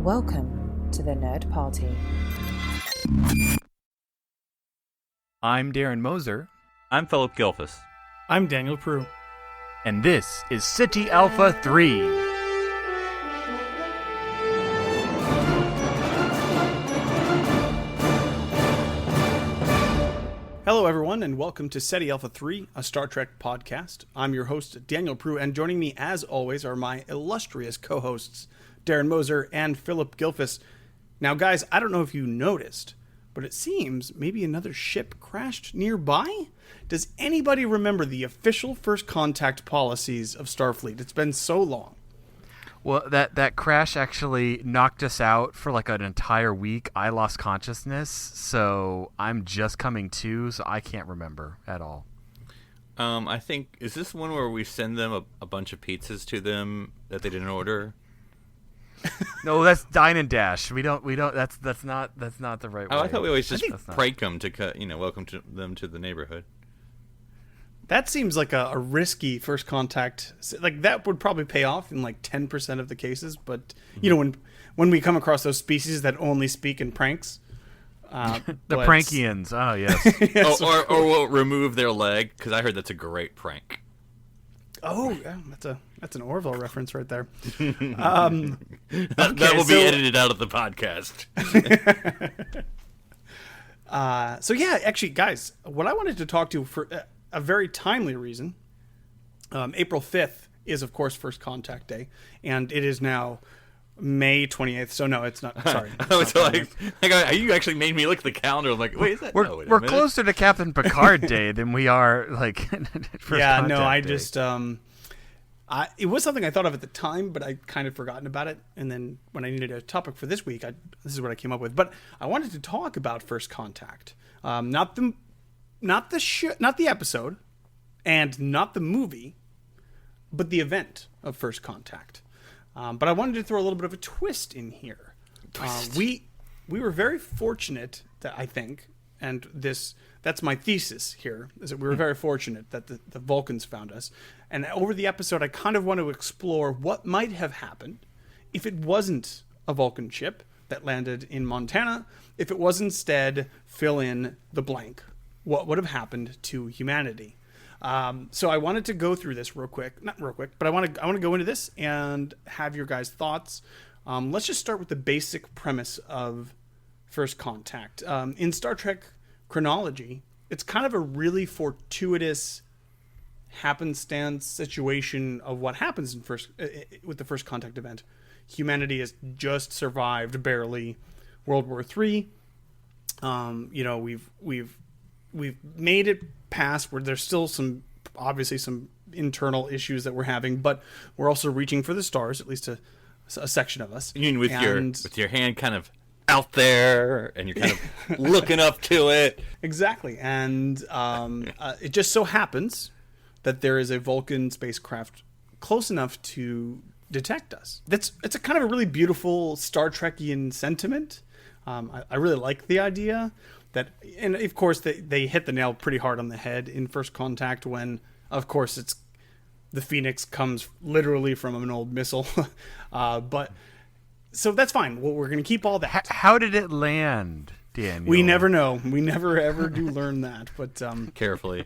Welcome to the Nerd Party. I'm Darren Moser. I'm Phillip Gilfus. I'm Daniel Prue. And this is City Alpha 3. Hello, everyone, and welcome to SETI Alpha 3, a Star Trek podcast. I'm your host, Daniel Prue, and joining me, as always, are my illustrious co-hosts, Darren Moser and Phillip Gilfus. Now, guys, I don't know if you noticed, but it seems maybe another ship crashed nearby? Does anybody remember the official first contact policies of Starfleet? It's been so long. Well, that crash actually knocked us out for like an entire week. I lost consciousness, so I'm just coming to, so I can't remember at all. I think, is this one where we send them a bunch of pizzas to them that they didn't order? No, that's Dine and Dash. We don't. That's not the right way. Oh, I thought we always just prank them to welcome them to the neighborhood. That seems like a risky first contact. Like, that would probably pay off in like 10% of the cases. But, you know, when we come across those species that only speak in pranks. The Prankians. Oh, yes. Yes, or we'll remove their leg, because I heard that's a great prank. Oh, yeah, that's an Orville reference right there. That will be edited out of the podcast. So, yeah, actually, guys, what I wanted to talk to for a very timely reason, April 5th is, of course, First Contact Day, and it is now May 28th. So, no, it's not. Sorry. I was like, you actually made me look at the calendar. I'm like, wait, is that? We're closer to Captain Picard Day than we are, like, First Contact I Day. just, it was something I thought of at the time, but I kind of forgotten about it. And then when I needed a topic for this week, this is what I came up with. But I wanted to talk about First Contact, not the episode, and not the movie, but the event of First Contact. But I wanted to throw a little bit of a twist in here. We were very fortunate that, I think, and that's my thesis here, is that we were very fortunate that the Vulcans found us. And over the episode, I kind of want to explore what might have happened if it wasn't a Vulcan ship that landed in Montana, if it was instead, fill in the blank. What would have happened to humanity? So I wanted to go through this not real quick, but I want to go into this and have your guys' thoughts. Let's just start with the basic premise of First Contact. In Star Trek chronology, it's kind of a really fortuitous happenstance situation of what happens with the First Contact event. Humanity has just survived barely World War III. We've made it past where there's still some internal issues that we're having, but we're also reaching for the stars, at least a section of us. You mean with your hand kind of out there, and you're kind of looking up to it. Exactly, and it just so happens that there is a Vulcan spacecraft close enough to detect us. It's a kind of a really beautiful Star Trekian sentiment. I really like the idea. And of course, they hit the nail pretty hard on the head in First Contact when, of course, it's the Phoenix comes literally from an old missile. But so that's fine. Well, we're going to keep all that. How did it land, Daniel? We never know. We never ever do learn that. But carefully.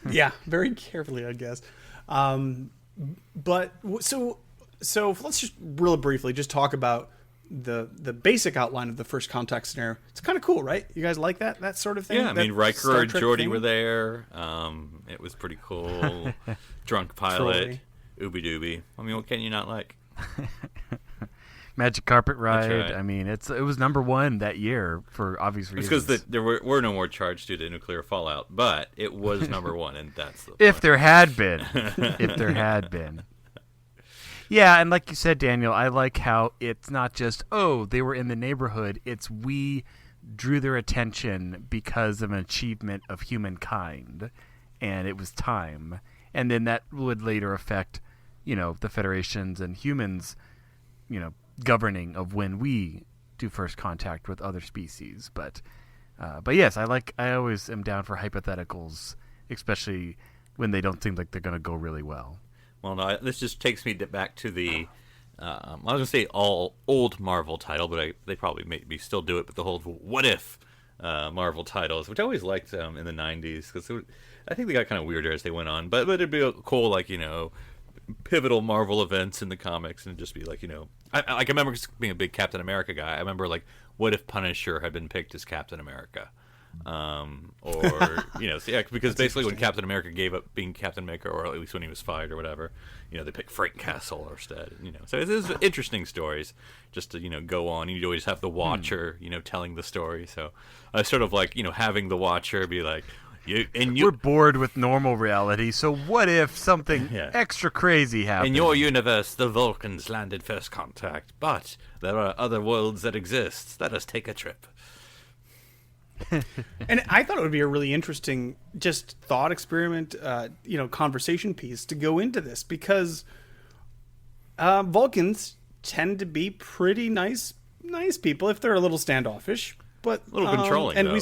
Yeah, very carefully, I guess. But so let's just real briefly just talk about the basic outline of the First Contact scenario. It's kind of cool, right? You guys like that sort of thing? Yeah, I mean, Riker and Geordi were there. It was pretty cool. Drunk pilot, ooby dooby. I mean, what can you not like? Magic carpet ride. Right. I mean, it was number one that year for obvious reasons. Because there were no more charged due to nuclear fallout, but it was number one, and that's the point. If there had been. Yeah, and like you said, Daniel, I like how it's not just, they were in the neighborhood. It's we drew their attention because of an achievement of humankind, and it was time. And then that would later affect, the Federations and humans, governing of when we do first contact with other species. But yes, I always am down for hypotheticals, especially when they don't seem like they're going to go really well. Well, no, this just takes me back to the I was gonna say all old Marvel title, but they probably maybe still do it. But the whole what if Marvel titles, which I always liked in the '90s, because I think they got kind of weirder as they went on. But it'd be cool, like, pivotal Marvel events in the comics, and just be like, I remember being a big Captain America guy. I remember, like, what if Punisher had been picked as Captain America? Because basically when Captain America gave up being Captain America, or at least when he was fired or whatever, they picked Frank Castle instead. So it's interesting stories just to go on. You always have the Watcher, telling the story. So I sort of like having the Watcher be like, we're bored with normal reality, so what if something extra crazy happened? In your universe, the Vulcans landed first contact, but there are other worlds that exist. Let us take a trip. And I thought it would be a really interesting just thought experiment, conversation piece to go into this, because Vulcans tend to be pretty nice people if they're a little standoffish, but a little controlling, and though.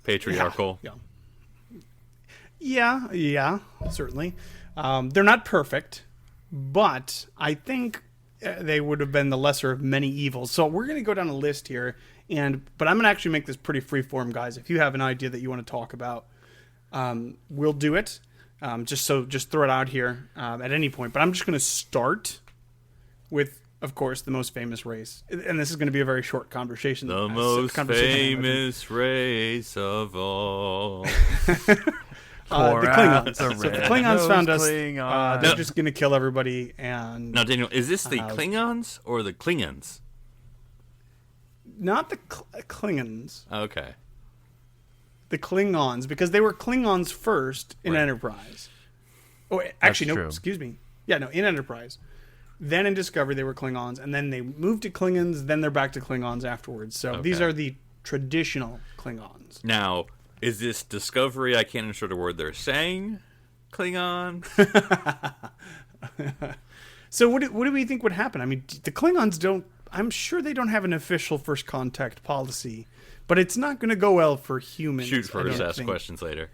Patriarchal. Yeah, certainly. They're not perfect, but I think they would have been the lesser of many evils. So we're going to go down a list here. But I'm going to actually make this pretty freeform, guys. If you have an idea that you want to talk about, we'll do it. Just throw it out here at any point. But I'm just going to start with, of course, the most famous race. And this is going to be a very short conversation. The most famous race of all. The Klingons. So the Klingons found us. They're just going to kill everybody. And now, Daniel, is this the Klingons or the Klingons? Not the Klingons. Okay. The Klingons, because they were Klingons first in Enterprise. Oh, actually, no, excuse me. Yeah, no, in Enterprise. Then in Discovery, they were Klingons, and then they moved to Klingons, then they're back to Klingons afterwards. So these are the traditional Klingons. Now, is this Discovery? I can't ensure the word they're saying. Klingon? So what do we think would happen? I mean, the Klingons don't... I'm sure they don't have an official first contact policy, but it's not going to go well for humans. Shoot first, ask questions later.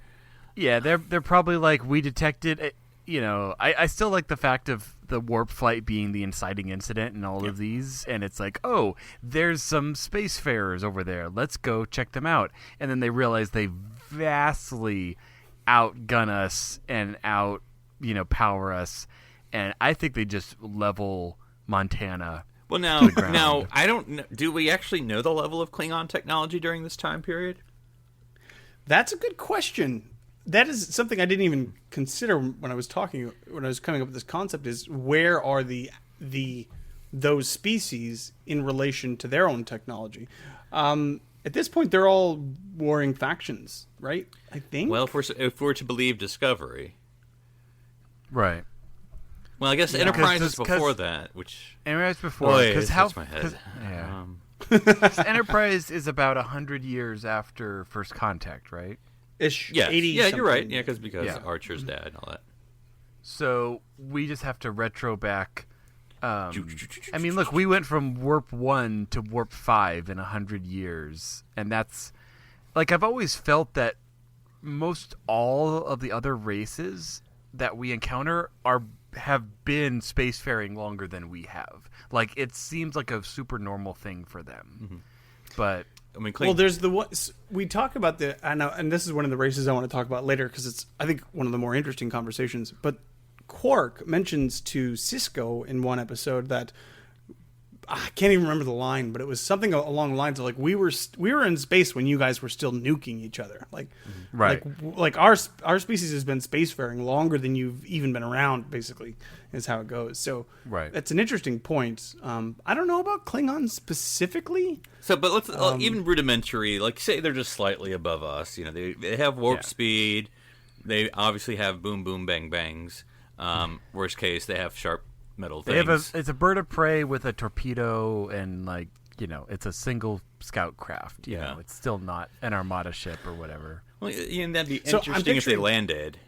Yeah, they're probably like, we detected, I still like the fact of the warp flight being the inciting incident in all of these, and it's like, oh, there's some spacefarers over there. Let's go check them out. And then they realize they vastly outgun us and power us, and I think they just level Montana. Well, now I don't know. Do we actually know the level of Klingon technology during this time period? That's a good question. That is something I didn't even consider when I was coming up with this concept, is where are those species in relation to their own technology? At this point, they're all warring factions, right? I think. Well, if we're to believe Discovery. Right. Well, I guess Enterprise is before that, which... Enterprise before, because my head. Enterprise is about 100 years after First Contact, right? Ish. Yeah, 80 you're right. Yeah, because Archer's dad and all that. So we just have to retro back. I mean, look, we went from Warp 1 to Warp 5 in 100 years, and that's... Like, I've always felt that most all of the other races that we encounter have been spacefaring longer than we have. Like, it seems like a super normal thing for them. Mm-hmm. But I mean, there's the one we talk about and this is one of the races I want to talk about later, because it's, I think, one of the more interesting conversations. But Quark mentions to Cisco in one episode that, I can't even remember the line, but it was something along the lines of, like, we were in space when you guys were still nuking each other. Like, right. Like our species has been spacefaring longer than you've even been around, basically, is how it goes. So that's an interesting point. I don't know about Klingons specifically. So, but let's even rudimentary, like, say they're just slightly above us. They have warp speed. They obviously have boom, boom, bang, bangs. Worst case, they have sharp metal things. It's a bird of prey with a torpedo, and, like, it's a single scout craft. You know, it's still not an armada ship or whatever. Well, that'd be interesting if they landed.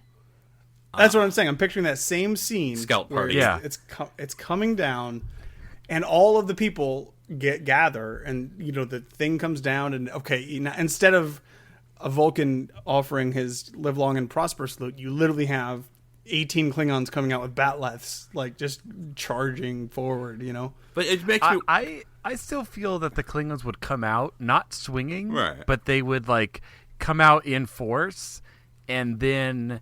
That's what I'm saying. I'm picturing that same scene. Scout party. It's coming down, and all of the people gather, and the thing comes down, and instead of a Vulcan offering his live long and prosper salute, you literally have 18 Klingons coming out with batleths, like just charging forward, you know. But it makes me. I still feel that the Klingons would come out not swinging, Right. but they would like come out in force, and then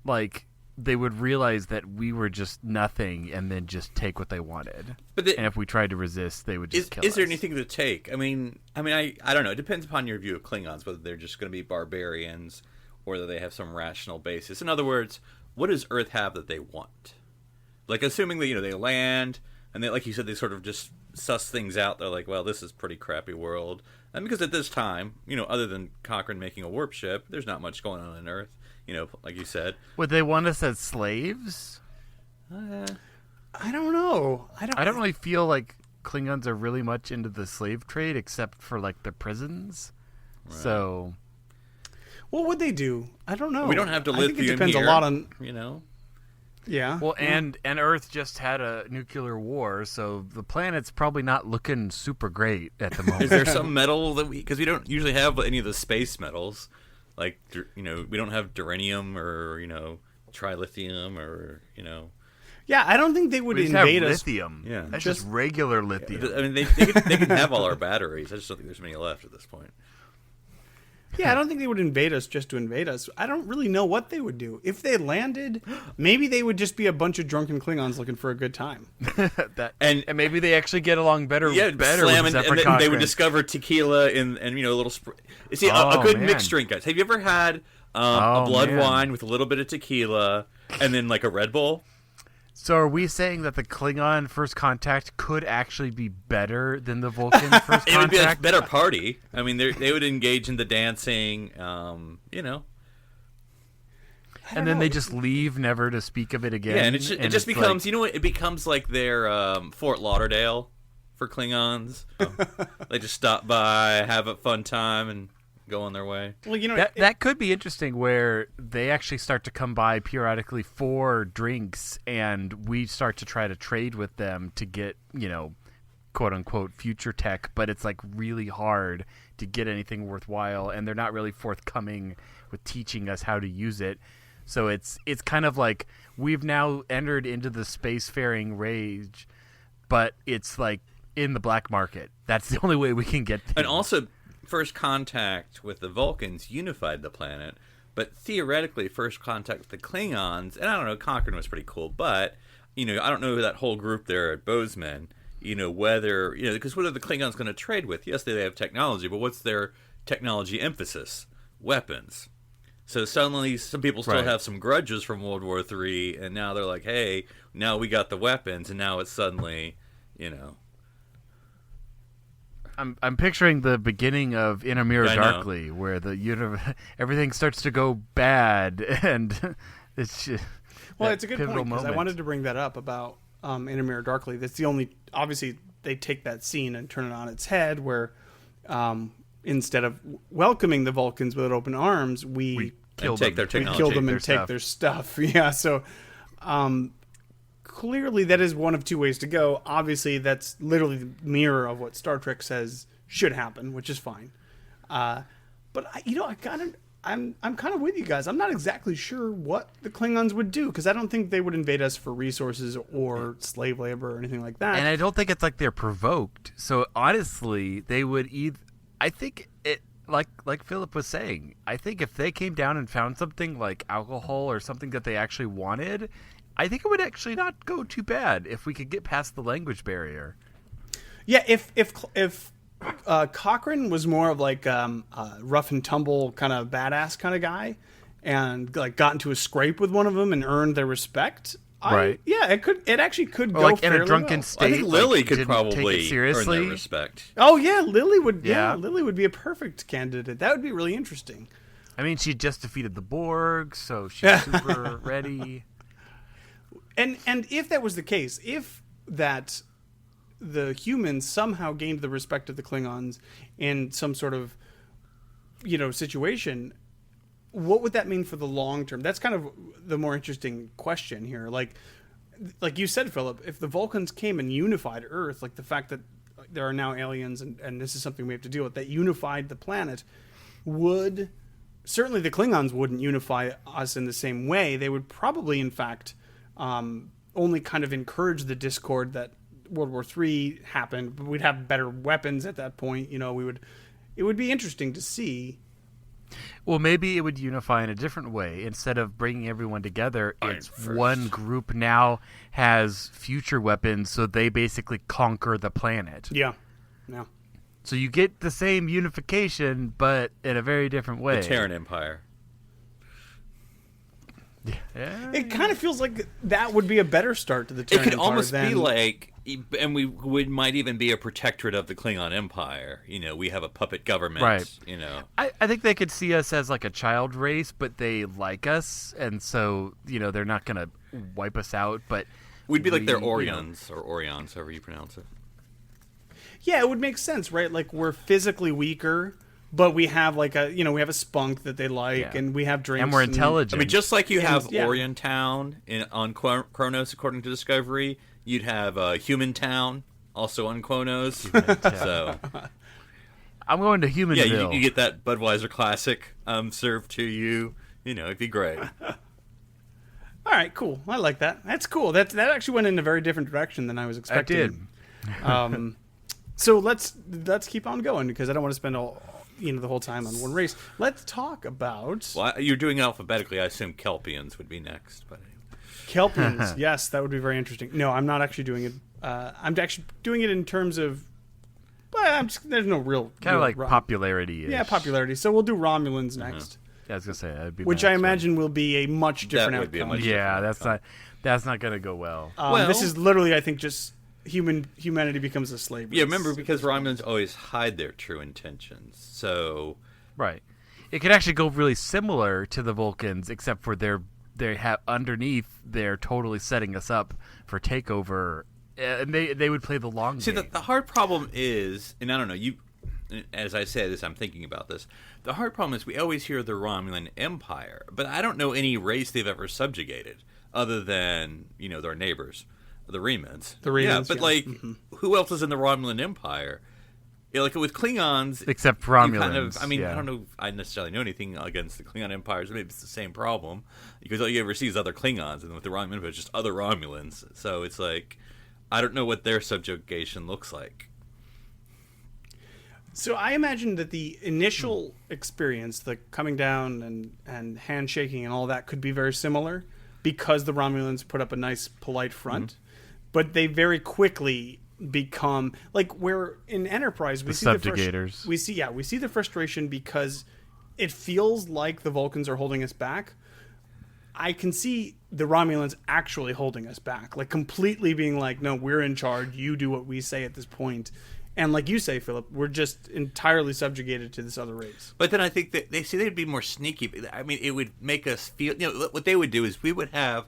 like they would realize that we were just nothing, and then just take what they wanted. And if we tried to resist, they would just kill us. Is there anything to take? I mean, I don't know. It depends upon your view of Klingons, whether they're just going to be barbarians or whether they have some rational basis. In other words, what does Earth have that they want? Like, assuming that, they land, and they, like you said, they sort of just suss things out. They're like, well, this is a pretty crappy world. And because at this time, other than Cochrane making a warp ship, there's not much going on Earth, like you said. Would they want us as slaves? I don't know. I don't really feel like Klingons are really much into the slave trade, except for, like, the prisons. Right. So... What would they do? I don't know. We don't have to lithium here. I think it depends a lot on... Yeah. Well, and Earth just had a nuclear war, so the planet's probably not looking super great at the moment. Is there some metal that because we don't usually have any of the space metals, like we don't have duranium or trilithium or Yeah, I don't think they would invade us. Lithium. Yeah, that's just regular lithium. I mean, they can have all our batteries. I just don't think there's many left at this point. Yeah, I don't think they would invade us just to invade us. I don't really know what they would do. If they landed, maybe they would just be a bunch of drunken Klingons looking for a good time. and maybe they actually get along better. Yeah, better slam with and then they would discover tequila and a little. See, a good mixed drink, guys. Have you ever had a blood wine with a little bit of tequila and then like a Red Bull? So are we saying that the Klingon First Contact could actually be better than the Vulcan First Contact? It would be a better party. I mean, they would engage in the dancing, And then they just leave, never to speak of it again. Yeah, and it just becomes, what? It becomes like their Fort Lauderdale for Klingons. They just stop by, have a fun time, and go on their way. Well, that could be interesting, where they actually start to come by periodically for drinks, and we start to try to trade with them to get, quote unquote future tech, but it's like really hard to get anything worthwhile, and they're not really forthcoming with teaching us how to use it. So it's kind of like we've now entered into the spacefaring rage, but it's like in the black market. That's the only way we can get things. And also, First Contact with the Vulcans unified the planet, but theoretically First Contact with the Klingons, and I don't know, Cochrane was pretty cool, but, I don't know that whole group there at Bozeman, whether, because what are the Klingons going to trade with? Yes, they have technology, but what's their technology emphasis? Weapons. So suddenly some people still have some grudges from World War III, and now they're like, hey, now we got the weapons, and now it's suddenly, I'm picturing the beginning of In a Mirror Darkly, where the everything starts to go bad, and it's just, it's a good point, because I wanted to bring that up about In a Mirror Darkly. That's the only, obviously they take that scene and turn it on its head, where instead of welcoming the Vulcans with open arms, we kill them and take their stuff. Yeah, so clearly that is one of two ways to go. Obviously, that's literally the mirror of what Star Trek says should happen, which is fine. But I'm kind of with you guys. I'm not exactly sure what the Klingons would do, because I don't think they would invade us for resources or slave labor or anything like that. And I don't think it's like they're provoked. So honestly, they would either. I think it, like Phillip was saying, I think if they came down and found something like alcohol or something that they actually wanted, I think it would actually not go too bad if we could get past the language barrier. Yeah, if Cochrane was more of like a rough and tumble kind of badass kind of guy, and like got into a scrape with one of them and earned their respect. Right. It actually could go like fairly in a drunken well. state. I think Lily like, could probably take it seriously. earn their respect. Oh yeah, Lily would. Yeah, Lily would be a perfect candidate. That would be really interesting. I mean, she just defeated the Borg, so she's super ready. And if that was the case, if that the humans somehow gained the respect of the Klingons in some sort of situation, what would that mean for the long term? That's kind of the more interesting question here. Like you said, Philip, if the Vulcans came and unified Earth, like the fact that there are now aliens and this is something we have to deal with, that unified the planet, would certainly the Klingons wouldn't unify us in the same way. They would probably, in fact, only kind of encourage the discord that World War III happened. But we'd have better weapons at that point. You know, it would be interesting to see. Well, maybe it would unify in a different way. Instead of bringing everyone together, it's one group now has future weapons, so they basically conquer the planet. Yeah. So you get the same unification, but in a very different way. The Terran Empire. Yeah. It kind of feels like that would be a better start to the Terran It could Empire almost than... be like, and might even be a protectorate of the Klingon Empire. You know, we have a puppet government. Right. You know, I think they could see us as like a child race, but they like us, and so, you know, they're not going to wipe us out, but... we'd be like their Orions, or Orions, however you pronounce it. Yeah, it would make sense, right? Like, we're physically weaker, but we have like we have a spunk that they like, and we have drinks, and we're intelligent. I mean, just like you have yeah. Orion Town on Kronos, according to Discovery, you'd have Human Town, also on Kronos. So I'm going to Humanville. yeah, you get that Budweiser Classic served to you. You know, it'd be great. All right, cool. I like that. That's cool. That actually went in a very different direction than I was expecting. I did. So let's keep on going, because I don't want to spend the whole time on one race. Let's talk about Well, you're doing it alphabetically. I assume Kelpians would be next, but Kelpians. Yes, that would be very interesting. No, I'm not actually doing it. I'm actually doing it in terms of, but there's no real Kind of like real, popularity. Yeah, popularity. So we'll do Romulans next, Yeah, I was gonna say that'd be which my I next one. imagine will be a much different would be a outcome. much Yeah, that's not gonna go well. This is literally, I think, just humanity becomes a slave race. yeah, remember, because Romulans always hide their true intentions. So Right. It could actually go really similar to the Vulcans, except for they have underneath they're totally setting us up for takeover, and they would play the long see, game. the hard problem is, and I don't know, as I say this, I'm thinking about this. The hard problem is we always hear the Romulan Empire, but I don't know any race they've ever subjugated other than, you know, their neighbors, the Remans. Yeah, but like, who else is in the Romulan Empire? Yeah, like with Klingons, Except you Romulans. kind of, I mean, yeah. I don't know if I necessarily know anything against the Klingon empires. Maybe it's the same problem, because all you ever see is other Klingons, and with the Romulan Empire, it's just other Romulans. So it's like, I don't know what their subjugation looks like. So I imagine that the initial experience, the coming down and handshaking and all that, could be very similar, because the Romulans put up a nice, polite front, but they very quickly become like, where in Enterprise we The see subjugators. we see the frustration, because it feels like the Vulcans are holding us back. I can see the Romulans actually holding us back, like completely being like, no, we're in charge, you do what we say at this point. And like you say, Philip, we're just entirely subjugated to this other race. But then I think that they'd be more sneaky. I mean, it would make us feel, you know, what they would do is we would have,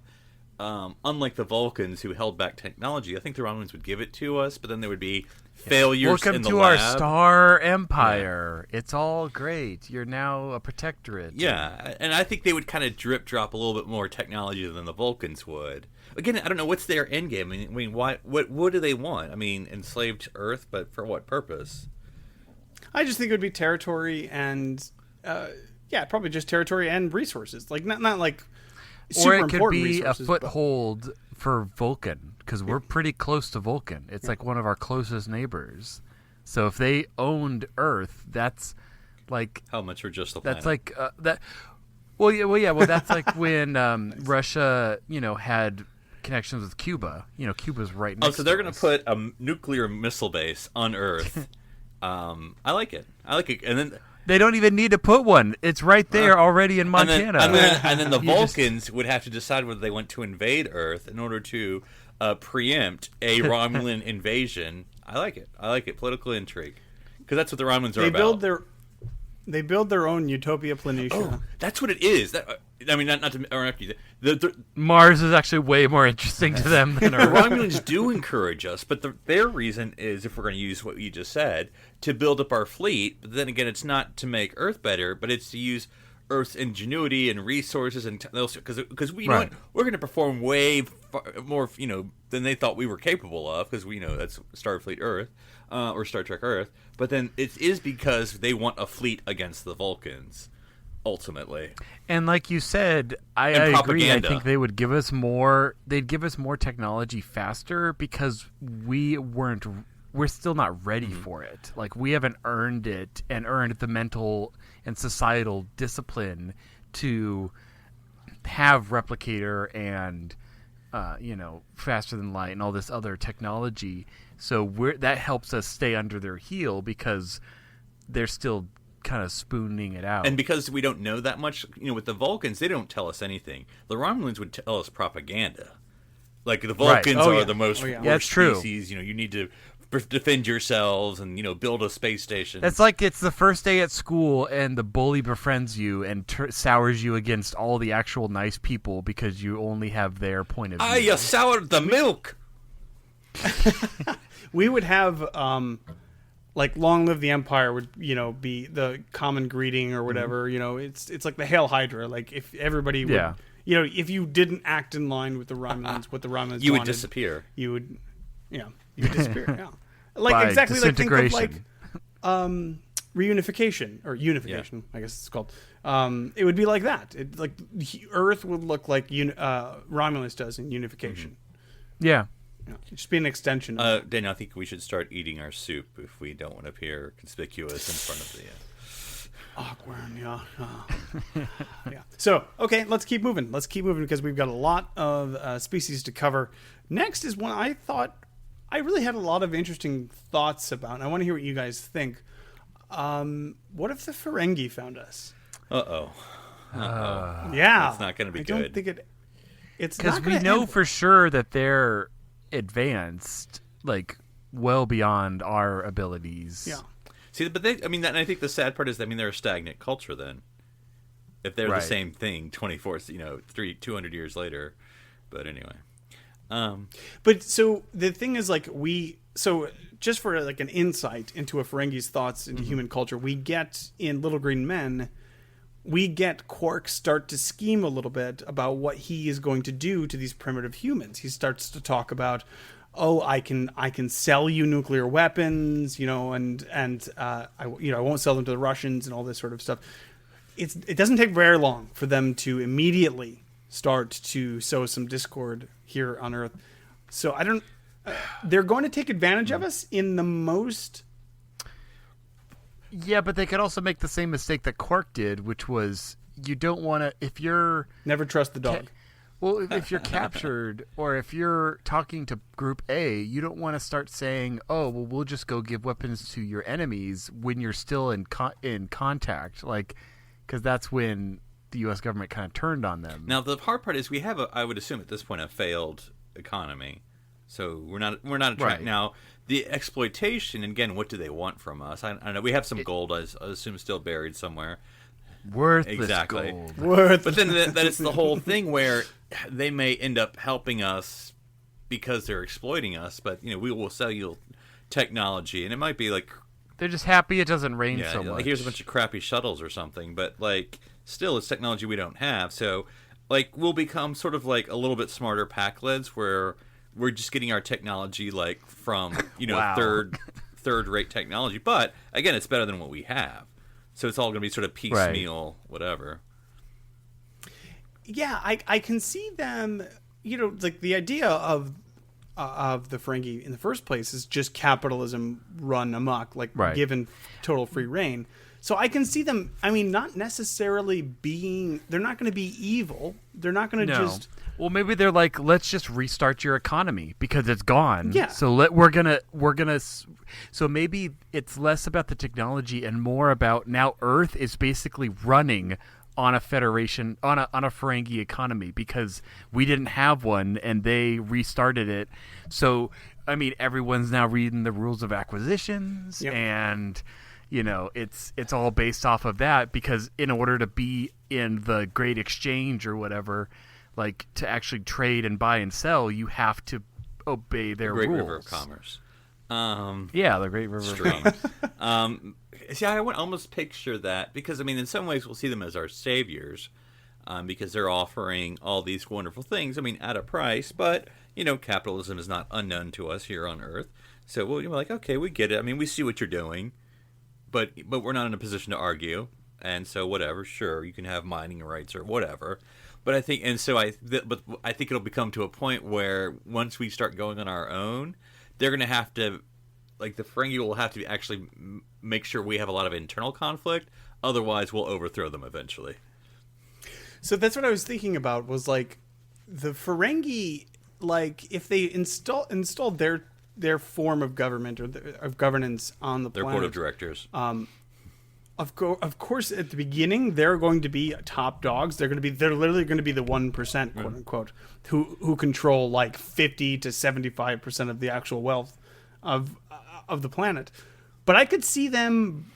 unlike the Vulcans who held back technology, I think the Romulans would give it to us, but then there would be failures Welcome in the to lab. our star empire. Yeah. It's all great. You're now a protectorate. Yeah, and I think they would kind of drip-drop a little bit more technology than the Vulcans would. Again, I don't know, what's their end game? I mean, what do they want? I mean, enslaved Earth, but for what purpose? I just think it would be territory and, probably just territory and resources. Like, not like super Or it could important be a resources, but- foothold for Vulcan, because we're pretty close to Vulcan. It's like one of our closest neighbors. So if they owned Earth, that's like How much for just the planet? that's like that. Well, yeah. Well, that's like when Russia, had connections with Cuba. Cuba's right next. Oh, so they're to going to us. put a nuclear missile base on Earth. I like it. And then They don't even need to put one. It's right there already in Montana. And then the You just- Vulcans would have to decide whether they want to invade Earth in order to preempt a Romulan invasion. I like it. Political intrigue, because that's what the Romulans are about. They build their own Utopia Planitia. Oh, that's what it is. I mean, not to interrupt you. The Mars is actually way more interesting to them than Earth. Romulans do encourage us, but their reason is, if we're going to use what you just said, to build up our fleet. But then again, it's not to make Earth better, but it's to use Earth's ingenuity and resources, and because we know Right. we're going to perform way more, than they thought we were capable of, because we know that's Starfleet Earth or Star Trek Earth. But then it is because they want a fleet against the Vulcans. ultimately. And like you said, I agree. I propaganda. think they would give us more. They'd give us more technology faster because we're still not ready for it. Like, we haven't earned it and earned the mental and societal discipline to have replicator and faster than light and all this other technology. So that helps us stay under their heel because they're still kind of spooning it out. And because we don't know that much, with the Vulcans, they don't tell us anything. The Romulans would tell us propaganda. Like, the Vulcans are the most worst That's true. species. You need to defend yourselves and, build a space station. It's like it's the first day at school and the bully befriends you and sours you against all the actual nice people because you only have their point of view. You soured the milk! We would have, like, long live the Empire would, be the common greeting or whatever. It's like the Hail Hydra. Like, if everybody would, if you didn't act in line with the Romulans, what the Romulans you would wanted, disappear. You would disappear. Yeah, like By exactly like think of like disintegration. reunification or unification. I guess it's called. It would be like that. Earth would look like Romulus does in unification. Yeah. Just be an extension. Of Daniel, I think we should start eating our soup if we don't want to appear conspicuous in front of the. Awkward, yeah. Yeah. So, okay, let's keep moving. Let's keep moving because we've got a lot of species to cover. Next is one I thought I really had a lot of interesting thoughts about, and I want to hear what you guys think. What if the Ferengi found us? Uh-oh. Yeah. It's not going to be I good. don't think it's Because we know for sure that they're advanced, like, well beyond our abilities. Yeah. See, but I think the sad part is, they're a stagnant culture then. If they're the same thing 200 years later. But anyway. But so the thing is, like, just for like an insight into a Ferengi's thoughts into human culture, we get in Little Green Men, we get Quark start to scheme a little bit about what he is going to do to these primitive humans. He starts to talk about, I can sell you nuclear weapons, and I won't sell them to the Russians and all this sort of stuff. It doesn't take very long for them to immediately start to sow some discord here on Earth. So they're going to take advantage of us in the most. Yeah, but they could also make the same mistake that Quark did, which was you don't want to, if you're... Never trust the dog. Well, if you're captured or if you're talking to Group A, you don't want to start saying, we'll just go give weapons to your enemies when you're still in contact. Like, because that's when the U.S. government kind of turned on them. Now, the hard part is we have, I would assume at this point, a failed economy. So we're not Right. Now, the exploitation, again, what do they want from us? I don't know. We have some gold, I assume, still buried somewhere. Worthless Exactly. gold. But then that it's the whole thing where they may end up helping us because they're exploiting us, but we will sell you technology, and it might be like They're just happy it doesn't rain so much. like here's a bunch of crappy shuttles or something, but like still it's technology we don't have. So like we'll become sort of like a little bit smarter Pac-Leds where we're just getting our technology like from Wow. third rate technology, but again it's better than what we have. So it's all going to be sort of piecemeal, whatever. Yeah, I can see them. Like the idea of the Ferengi in the first place is just capitalism run amok, like given total free reign. So I can see them. I mean, not necessarily being. They're not going to be evil. They're not going to just. Well, maybe they're like, let's just restart your economy because it's gone. Yeah. So we're gonna. So maybe it's less about the technology and more about now Earth is basically running on a federation on a Ferengi economy because we didn't have one and they restarted it. So I mean, everyone's now reading the rules of acquisitions and. It's all based off of that because in order to be in the Great Exchange or whatever, like to actually trade and buy and sell, you have to obey their Great rules. River of Commerce. The Great River Stream. of Commerce. See, I would almost picture that because, I mean, in some ways we'll see them as our saviors because they're offering all these wonderful things, I mean, at a price, but, capitalism is not unknown to us here on Earth. So we're like, okay, we get it. I mean, we see what you're doing. But we're not in a position to argue. and so whatever, sure, you can have mining rights or whatever. But I think, but I think it'll become to a point where once we start going on our own, they're going to have to, like the Ferengi will have to actually make sure we have a lot of internal conflict. Otherwise, we'll overthrow them eventually. So that's what I was thinking about. Was like the Ferengi, like if they installed their form of government or of governance on the Their planet, board of directors. Of course, at the beginning, they're going to be top dogs. They're literally going to be the 1%, quote unquote, who control like 50 to 75% of the actual wealth of the planet. But I could see them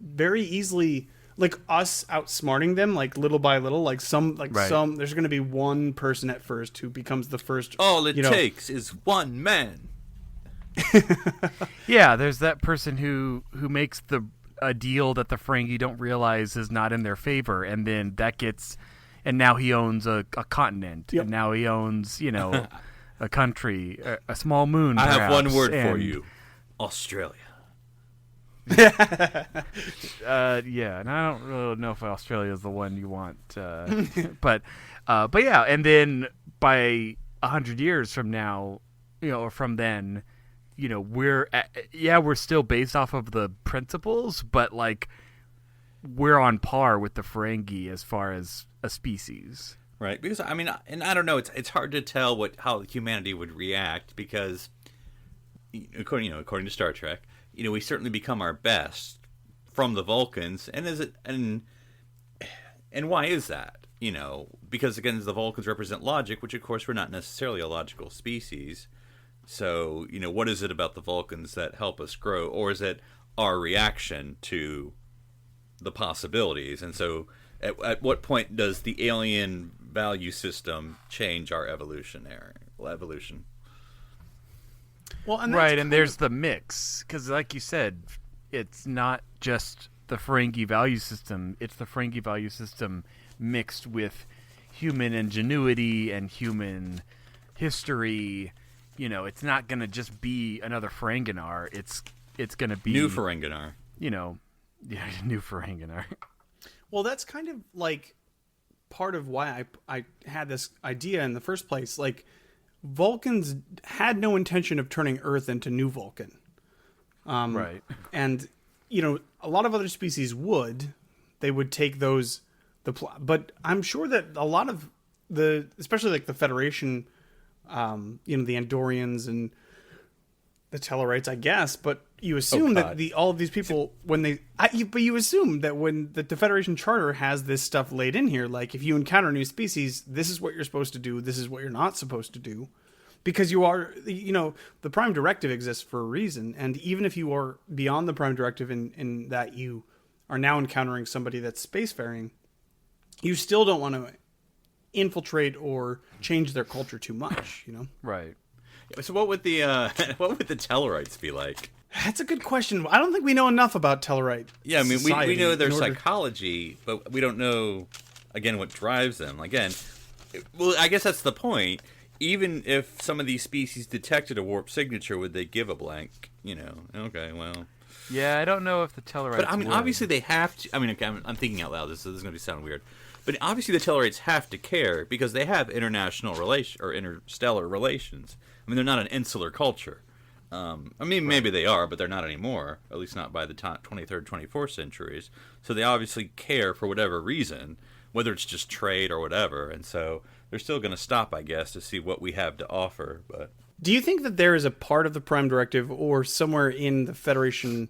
very easily, like us outsmarting them, like little by little, like some. There's going to be one person at first who becomes the first. All it takes is one man. Yeah, there's that person who makes a deal that the Ferengi don't realize is not in their favor, and then and now he owns a continent, and now he owns a country, a small moon. I perhaps, have one word for you: Australia. Yeah, and I don't really know if Australia is the one you want, but yeah, and then by 100 years from now, or from then, we're still based off of the principles, but like we're on par with the Ferengi as far as a species, right? Because I mean, and I don't know, it's hard to tell how humanity would react because, according to Star Trek, we certainly become our best from the Vulcans, and why is that? Because again, the Vulcans represent logic, which of course we're not necessarily a logical species. So, what is it about the Vulcans that help us grow? Or is it our reaction to the possibilities? And so, at what point does the alien value system change our evolution? Well, and there's the mix. Because like you said, it's not just the Ferengi value system. It's the Ferengi value system mixed with human ingenuity and human history. It's not going to just be another Ferenginar. It's going to be new Ferenginar. New Ferenginar. Well, that's kind of like part of why I had this idea in the first place. Like, Vulcans had no intention of turning Earth into New Vulcan. Right. And, a lot of other species would. They would take those... But I'm sure that a lot of especially like the Federation... the Andorians and the Tellarites, I guess, but you assume that all of these people, but you assume that when the Federation Charter has this stuff laid in here, like if you encounter a new species, this is what you're supposed to do, this is what you're not supposed to do, because you are, the Prime Directive exists for a reason, and even if you are beyond the Prime Directive in that you are now encountering somebody that's spacefaring, you still don't want to infiltrate or change their culture too much, Right. So what would the Tellarites be like? That's a good question. I don't think we know enough about Tellarite. Yeah, I mean, we know their psychology, but we don't know, again, what drives them. Again, well, I guess that's the point. Even if some of these species detected a warp signature, would they give a blank? Okay, well. Yeah, I don't know if the Tellarites But I mean, would. obviously they have to. I mean, okay, I'm thinking out loud. This is going to sound weird. But obviously the Tellarites have to care because they have international or interstellar relations. I mean, they're not an insular culture. Maybe they are, but they're not anymore, at least not by the 23rd, 24th centuries. So they obviously care for whatever reason, whether it's just trade or whatever. And so they're still going to stop, I guess, to see what we have to offer. But do you think that there is a part of the Prime Directive or somewhere in the Federation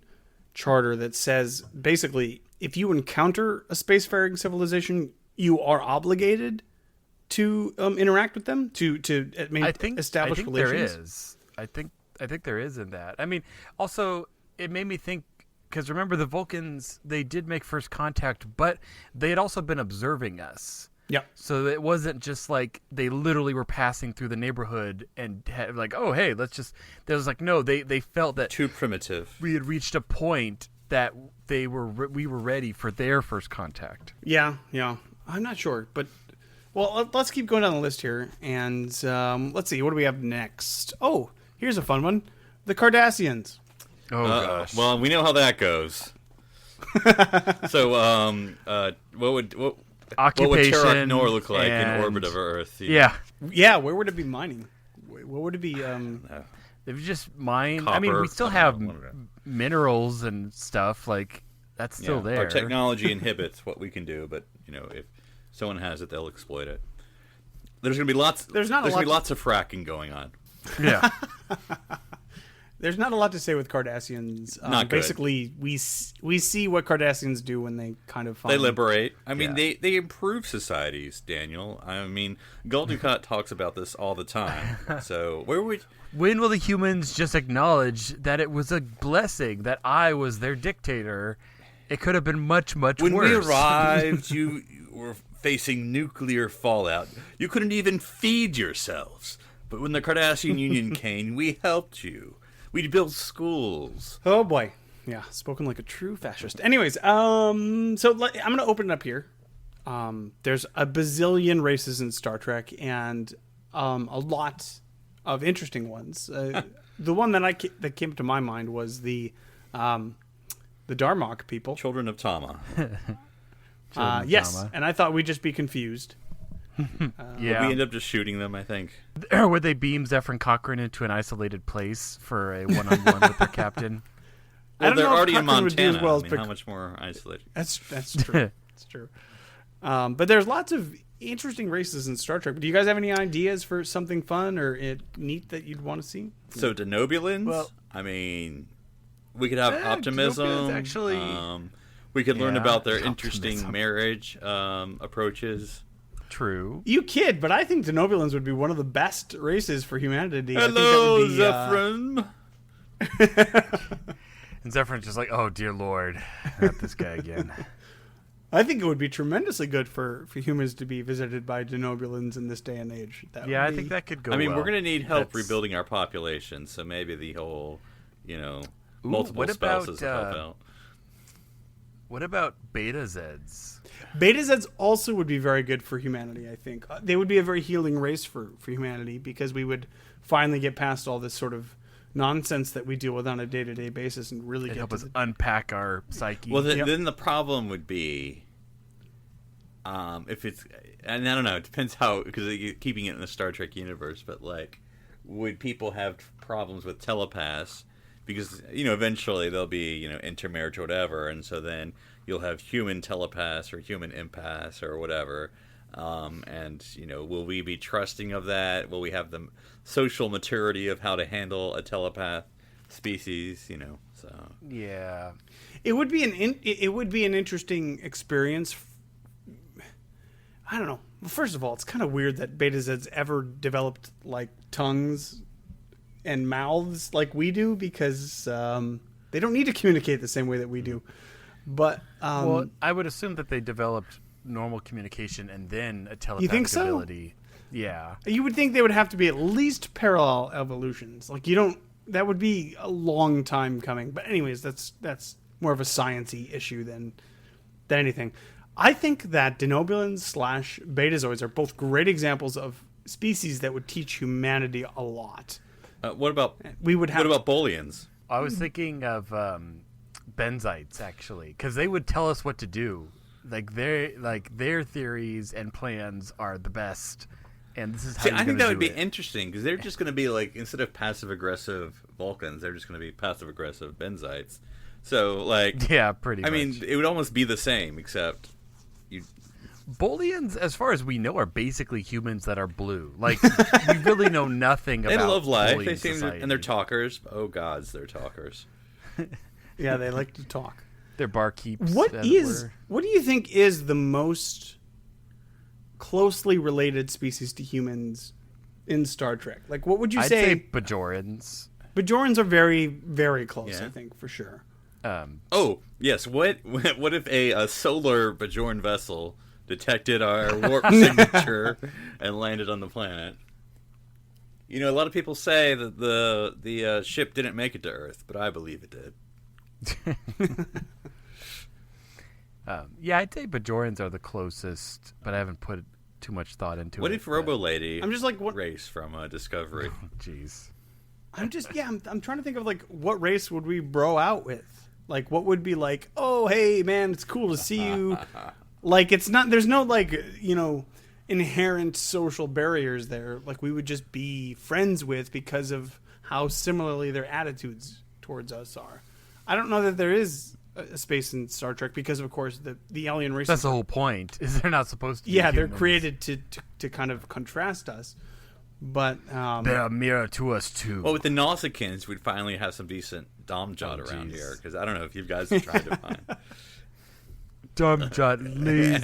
Charter that says, basically, if you encounter a spacefaring civilization, you are obligated to interact with them to establish relations? There is. I think there is in that. I mean, also it made me think because remember the Vulcans, they did make first contact, but they had also been observing us. Yeah. So it wasn't just like they literally were passing through the neighborhood and had like, oh hey, let's just. There was like no, they felt that too primitive. We had reached a point that we were ready for their first contact. Yeah. I'm not sure, but well, let's keep going down the list here, and let's see, what do we have next? Oh, here's a fun one: the Cardassians. Oh gosh. Well, we know how that goes. So, what would Occupation. Terra Nor look like in and- orbit of Earth? Yeah. Yeah, where would it be mining? What would it be? They've just mined. I Copper, mean, we still I have don't know, one of them. minerals and stuff. Like, that's still there. Our technology inhibits what we can do, but if someone has it, they'll exploit it. There's gonna be lots. There's gonna be lots of fracking going on. Yeah. There's not a lot to say with Cardassians. Not good. Basically, we see what Cardassians do when they kind of find... They liberate. I mean, Yeah. they improve societies, Daniel. I mean, Goldukat talks about this all the time. So When will the humans just acknowledge that it was a blessing that I was their dictator? It could have been much, much when worse. we arrived, you were facing nuclear fallout. You couldn't even feed yourselves. But when the Cardassian Union came, we helped you. We built schools. Oh boy, yeah, spoken like a true fascist. Anyways, I'm gonna open it up here. There's a bazillion races in Star Trek, and a lot of interesting ones. The one that came to my mind was the Darmok people. Children of Tama. Yes, Tama. and I thought we'd just be confused. Yeah. We end up just shooting them, I think. Or would they beam Zephyr Cochrane into an isolated place for a one-on-one with their captain? I Well, don't they're know if already in Cochrane would do Montana. as well as I mean, Pic- how much more isolated? That's true. That's true. But there's lots of interesting races in Star Trek. Do you guys have any ideas for something fun or neat that you'd want to see? So Denobulans, Well- I mean, we could have optimism. Denobulans actually- we could learn Yeah, about their interesting optimism. marriage approaches. True. You kid, but I think Denobulans would be one of the best races for humanity. Hello, I think that would be, Zephyrin. And Zephyr's just like, oh, dear Lord, not this guy again. I think it would be tremendously good for humans to be visited by Denobulans in this day and age. That Yeah, would I be- think that could go I mean, well. we're going to need help That's- rebuilding our population, so maybe the whole, Ooh, multiple what about, spouses will help out. What about Beta Zeds? Beta Zeds also would be very good for humanity, I think. They would be a very healing race for humanity because we would finally get past all this sort of nonsense that we deal with on a day-to-day basis and really It'd get help to us the... unpack our psyche. Well, Yep. then the problem would be, if it's, and I don't know, it depends how, because keeping it in the Star Trek universe, but like, would people have problems with telepaths? Because, eventually there'll be, intermarriage or whatever, and so then you'll have human telepaths or human empaths or whatever. And, will we be trusting of that? Will we have the social maturity of how to handle a telepath species, so... yeah. It would be an interesting experience. I don't know. Well, first of all, it's kind of weird that Beta Zeds ever developed like tongues and mouths like we do because they don't need to communicate the same way that we do. But Well, I would assume that they developed normal communication and then a telepathic think so? ability. Yeah. you would think they would have to be at least parallel evolutions. Like you don't. That would be a long time coming. But anyways, that's more of a sciencey issue than anything. I think that Denobulans / Betazoids are both great examples of species that would teach humanity a lot. what about We would have what about Bolians? I was thinking of Benzites, actually, because they would tell us what to do. Their theories and plans are the best, and this is how See, you're I think gonna that would do be it. interesting because they're just going to be like, instead of passive aggressive Vulcans, they're just going to be passive aggressive Benzites. So, like, Yeah, pretty I much. mean, it would almost be the same, except Bolians, as far as we know, are basically humans that are blue. Like, we really know nothing they about love life. Bolian They seem to, society. and they're talkers. Oh gods, they're talkers. Yeah, they like to talk. They're barkeeps. What as it were. do you think is the most closely related species to humans in Star Trek? Like, what would you I'd say say? Bajorans. Bajorans are very, very close. Yeah. I think for sure. Oh yes, what if a solar Bajoran vessel detected our warp signature and landed on the planet? A lot of people say that the ship didn't make it to Earth, but I believe it did. Yeah, I'd say Bajorans are the closest, but I haven't put too much thought into What it. if Robo Lady? I'm just like, what? race from Discovery? Jeez. I'm trying to think of like what race would we bro out with? Like, what would be like, oh, hey, man, it's cool to see you. Like, it's not, there's no, like, inherent social barriers there. Like, we would just be friends with because of how similarly their attitudes towards us are. I don't know that there is a space in Star Trek because, of course, the alien races. That's the whole point. Is they're not supposed to. Yeah, be they're humans. created to kind of contrast us. But They're a mirror to us too. Well, with the Nausicaans, we'd finally have some decent dom jot around geez. here, because I don't know if you guys have tried to find. Dumb jot lazy.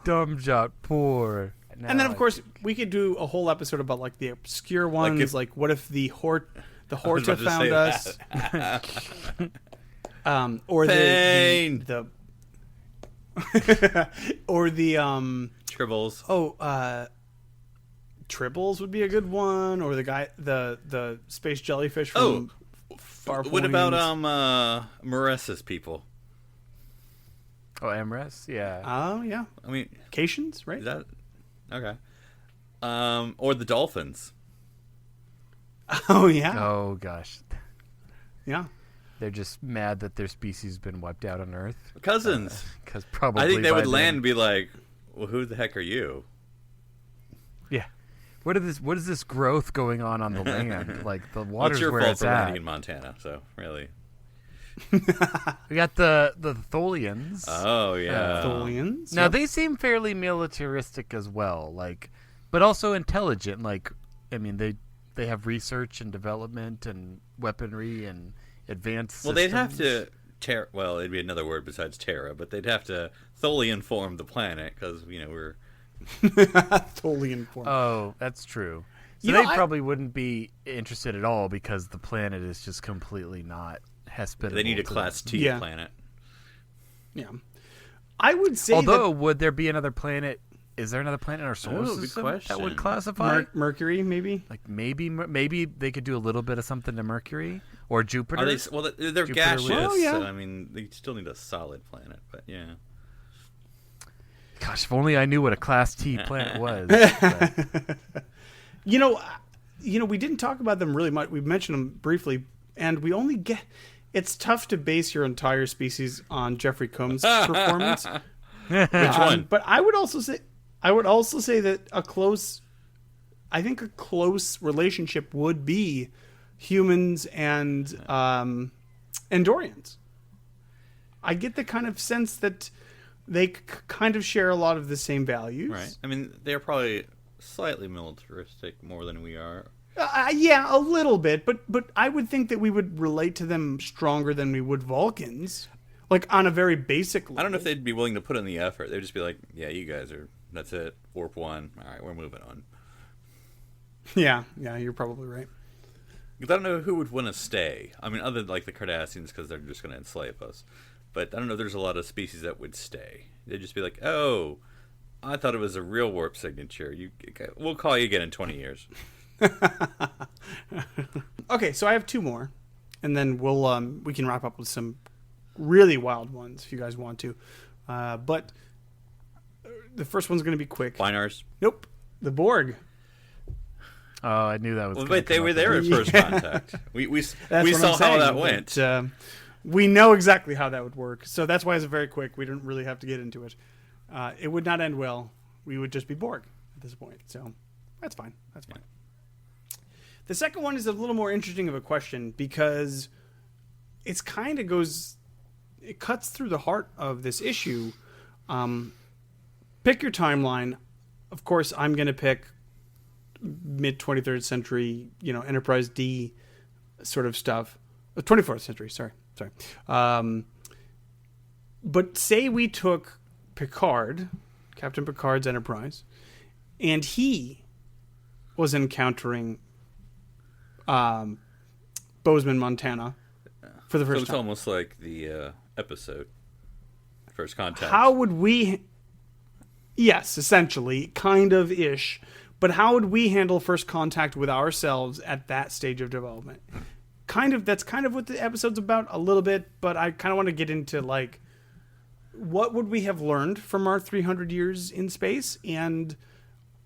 Dumb jot poor. and then, of course, we could do a whole episode about like the obscure ones. Like, what if the Horta found us? Or Pain. the or the Tribbles. Tribbles would be a good one, or the space jellyfish from Far What Point. about Marissa's people? Oh, Emrys, yeah. Oh yeah, I mean, Cations, right? is that okay? Or the dolphins. Oh yeah, Oh gosh, yeah. they're just mad that their species has been wiped out on Earth. Cousins. Because probably I think they by would then- land and be like, "Well, who the heck are you?" Yeah. What is this growth going on the land? Like the Well, water's it's your where fault it's for at. landing in Montana. So really. We got the Tholians. Oh yeah. Tholians. Now Yep. they seem fairly militaristic as well, like, but also intelligent. Like, I mean, they have research and development and weaponry and advanced. Well, they'd have systems. to well, it'd be another word besides Terra, but they'd have to Tholian form the planet because we're. Tholian form. Oh, that's true. So You know, they probably wouldn't be interested at all because the planet is just completely not hospitable. They need a to Class them. T Yeah. planet. Yeah, I would say Although, that would there be another planet? Is there another planet in our solar Oh, good system that question. would classify? Mercury, maybe. Like maybe they could do a little bit of something to Mercury or Jupiter. Are they? Well, they're Jupiter gaseous. would- Oh, yeah. So, I mean, they still need a solid planet, but yeah. Gosh, if only I knew what a Class T planet was. But- You know, we didn't talk about them really much. We mentioned them briefly, and we only get. It's tough to base your entire species on Jeffrey Combs' performance. Which one? But I would also say that a close relationship would be humans and Andorians. I get the kind of sense that they kind of share a lot of the same values. Right. I mean, they're probably slightly militaristic more than we are. Yeah, a little bit, but I would think that we would relate to them stronger than we would Vulcans, like on a very basic level. I don't know if they'd be willing to put in the effort. They'd just be like, "Yeah, you guys are. That's it. Warp 1. All right, we're moving on." Yeah, you're probably right. 'Cause I don't know who would want to stay. I mean, other than like the Cardassians, because they're just going to enslave us. But I don't know. There's a lot of species that would stay. They'd just be like, "Oh, I thought it was a real warp signature. We'll call you again in 20 years." Okay, so I have two more, and then we can wrap up with some really wild ones if you guys want to. But the first one's going to be quick. Binars. Nope, the Borg. oh, I knew that was. Well, gonna wait, they come were up. there at first contact. We That's saw what I'm how saying, that went. but, we know exactly how that would work, so that's why it's very quick. We don't really have to get into it. It would not end well. We would just be Borg at this point, so that's fine. That's fine. The second one is a little more interesting of a question because it cuts through the heart of this issue. Pick your timeline. Of course, I'm going to pick mid 23rd century, Enterprise D sort of stuff. 24th century, sorry. But say we took Picard, Captain Picard's Enterprise, and he was encountering Bozeman, Montana for the So first it's time. almost like the episode, First Contact. How would we... Yes, essentially, kind of ish. But how would we handle first contact with ourselves at that stage of development? That's kind of what the episode's about a little bit, but I kind of want to get into like what would we have learned from our 300 years in space, and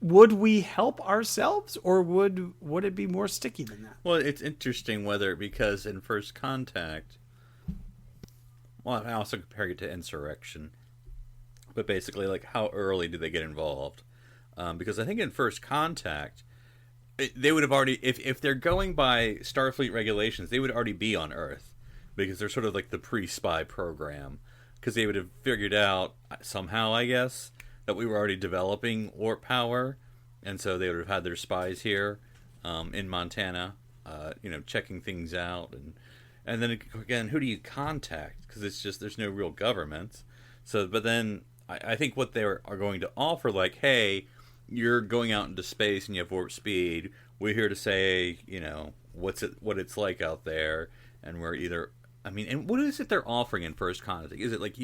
would we help ourselves, or would it be more sticky than that? Well, it's interesting because in First Contact, well, I also compare it to Insurrection. But basically, like, how early do they get involved? Because I think in First Contact, they would have already, if they're going by Starfleet regulations, they would already be on Earth. Because they're sort of like the pre-spy program. Because they would have figured out, somehow, I guess, that we were already developing warp power. And so they would have had their spies here in Montana, checking things out. And then, again, who do you contact? Because it's just, there's no real government. So, but then, I think what they are going to offer, like, hey, you're going out into space and you have warp speed. We're here to say, what it's like out there. And we're either, and what is it they're offering in First Contact? Is it like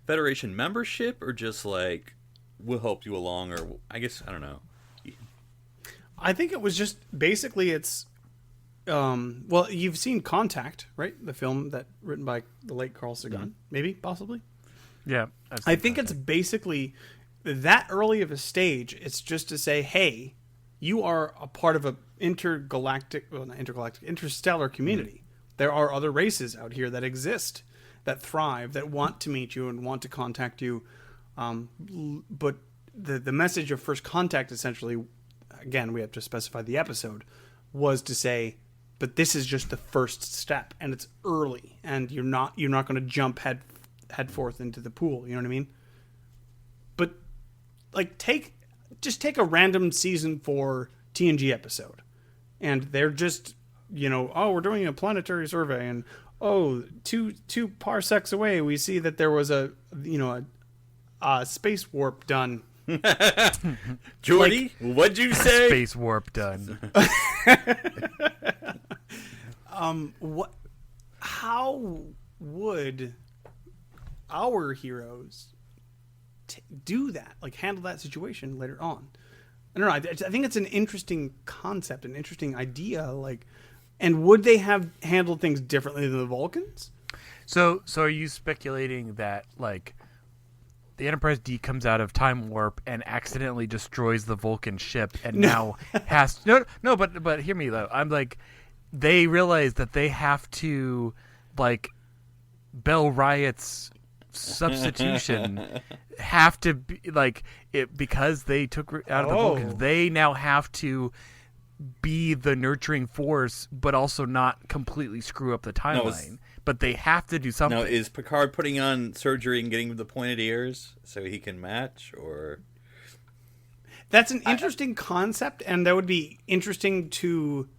Federation membership, or just like, we'll help you along, or I guess, I don't know. I think it was just basically it's, well, you've seen Contact, right? The film written by the late Carl Sagan, maybe, possibly. Yeah. I think it's basically that early of a stage. It's just to say, hey, you are a part of a interstellar community. There are other races out here that exist, that thrive, that want to meet you and want to contact you. But the message of First Contact, essentially, again, we have to specify the episode, was to say, but this is just the first step, and it's early, and you're not going to jump head forth into the pool. You know what I mean? But like, take a random season 4 TNG episode, and they're just, we're doing a planetary survey, and two parsecs away we see that there was a space warp done. Jordy, what'd you say? Space warp done. How would our heroes do that? Like, handle that situation later on? I don't know. I think it's an interesting concept, an interesting idea. Like, and would they have handled things differently than the Vulcans? So are you speculating that, like, the Enterprise D comes out of time warp and accidentally destroys the Vulcan ship, and now has but hear me though. I'm like, they realize that they have to, like, Bell Riot's substitution have to be like it, because they took out of the Vulcans. They now have to be the nurturing force, but also not completely screw up the timeline. But they have to do something. Now, is Picard putting on surgery and getting the pointed ears so he can match, or? That's an interesting concept, and that would be interesting to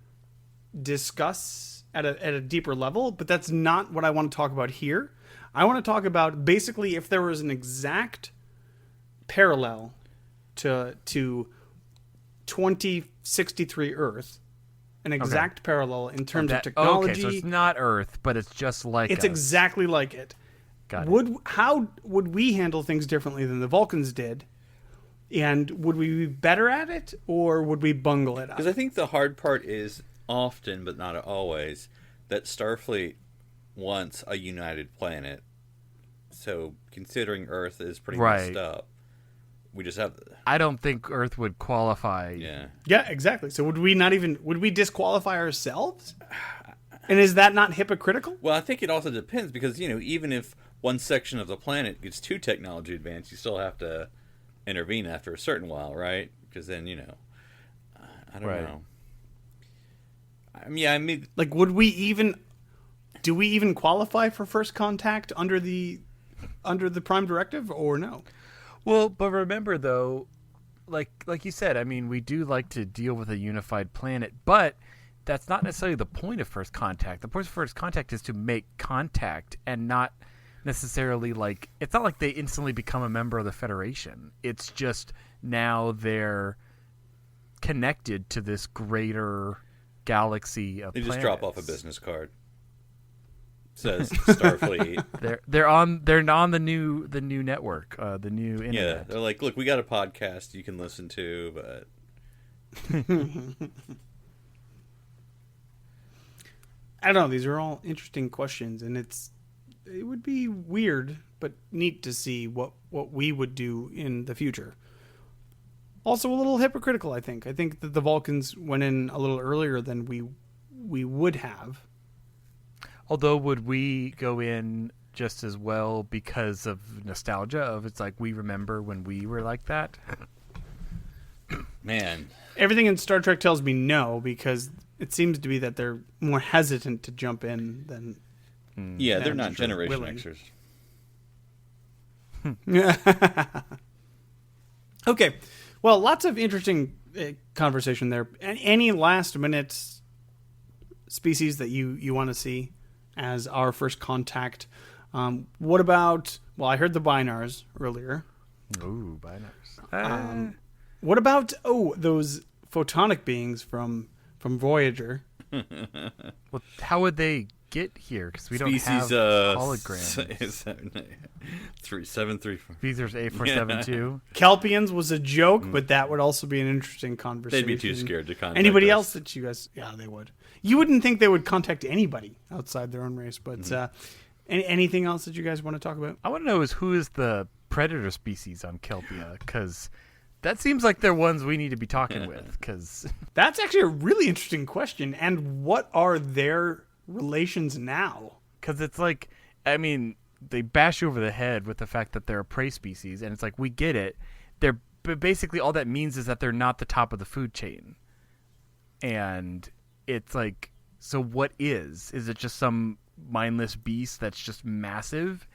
discuss at a deeper level, but that's not what I want to talk about here. I want to talk about, basically, if there was an exact parallel to 2063 Earth, an exact parallel in terms of technology. Okay, so it's not Earth, but it's just like it's us. Exactly like it. Got it. How would we handle things differently than the Vulcans did? And would we be better at it, or would we bungle it up? Because I think the hard part is often, but not always, that Starfleet wants a united planet. So considering Earth is pretty messed up, we just have. I don't think Earth would qualify. Yeah, exactly. So would we disqualify ourselves? And is that not hypocritical? Well, I think it also depends, because even if one section of the planet gets too technology advanced, you still have to intervene after a certain while, right? Because then I don't know. Like, would we even? Do we even qualify for First Contact under the Prime Directive, or no? Well, but remember though, like you said, we do like to deal with a unified planet, but that's not necessarily the point of First Contact. The point of First Contact is to make contact, and not necessarily like, it's not like they instantly become a member of the Federation. It's just now they're connected to this greater galaxy of planets. They just drop off a business card. Says Starfleet. They're on the new network, the new internet. Yeah, they're like, look, we got a podcast you can listen to, but I don't know. These are all interesting questions, and it would be weird but neat to see what we would do in the future. Also, a little hypocritical, I think. I think that the Vulcans went in a little earlier than we would have. Although, would we go in just as well because of nostalgia of it's like we remember when we were like that. Man, Everything in Star Trek tells me no, because it seems to be that they're more hesitant to jump in than. yeah, they're I'm not sure Generation willing. Xers. Okay, well, lots of interesting conversation there. Any last minute species that you want to see as our first contact? What about? Well, I heard the Binars earlier. Ooh, binars. What about those photonic beings from Voyager? Well, how would they get here? Because we don't Species have holograms. 3734. Species A472. Kelpians was a joke, but that would also be an interesting conversation. They'd be too scared to contact Anybody us. else that you guys? Yeah, they would. You wouldn't think they would contact anybody outside their own race, but anything else that you guys want to talk about? I want to know who is the predator species on Kelpia, because that seems like they're ones we need to be talking with. Because That's actually a really interesting question. And what are their relations now? it's like, I mean, they bash you over the head with the fact that they're a prey species, and it's like, we get it. But basically all that means is that they're not the top of the food chain. And it's like, so what is? Is it just some mindless beast that's just massive,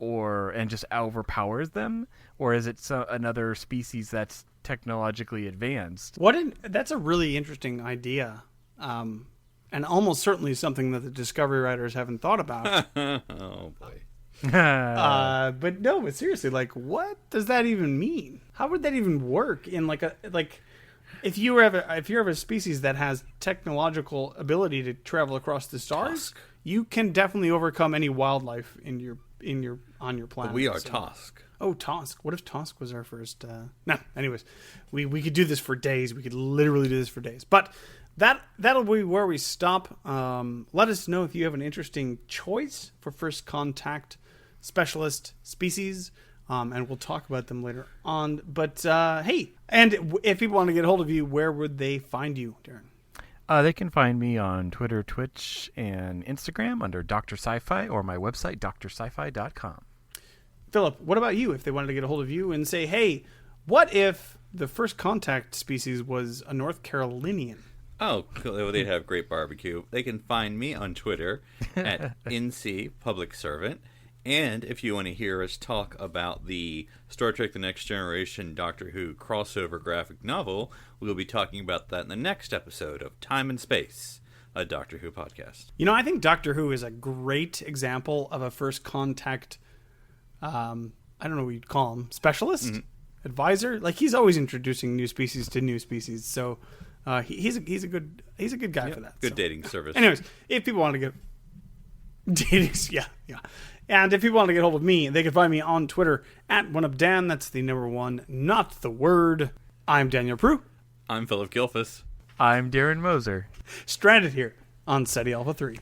and just overpowers them, or is it another species that's technologically advanced? That's a really interesting idea, and almost certainly something that the Discovery writers haven't thought about. Oh boy. But seriously, like, what does that even mean? How would that even work in if you have a species that has technological ability to travel across the stars, you can definitely overcome any wildlife on your planet. But we are Tosk. Oh, Tosk. What if Tosk was our first? No. Anyways, we could do this for days. We could literally do this for days. But that'll be where we stop. Let us know if you have an interesting choice for first contact specialist species. And we'll talk about them later on. But hey, and if people want to get a hold of you, where would they find you, Darren? They can find me on Twitter, Twitch, and Instagram under Dr. Sci-Fi, or my website, drsci-fi.com. Phillip, what about you? If they wanted to get a hold of you and say, hey, what if the first contact species was a North Carolinian? Oh, cool. They'd have great barbecue. They can find me on Twitter at NC Public Servant. And if you want to hear us talk about the Star Trek The Next Generation Doctor Who crossover graphic novel, we'll be talking about that in the next episode of Time and Space, a Doctor Who podcast. You know, I think Doctor Who is a great example of a first contact, I don't know what you'd call him, specialist? Advisor? Like, he's always introducing new species to new species, so he's a good guy for that. Good so. dating service. Anyways, if people want to get dating, yeah. And if people want to get hold of me, they can find me on Twitter at OneUpDan. That's the number one, not the word. I'm Daniel Prue. I'm Philip Gilfus. I'm Darren Moser. Stranded here on SETI Alpha 3.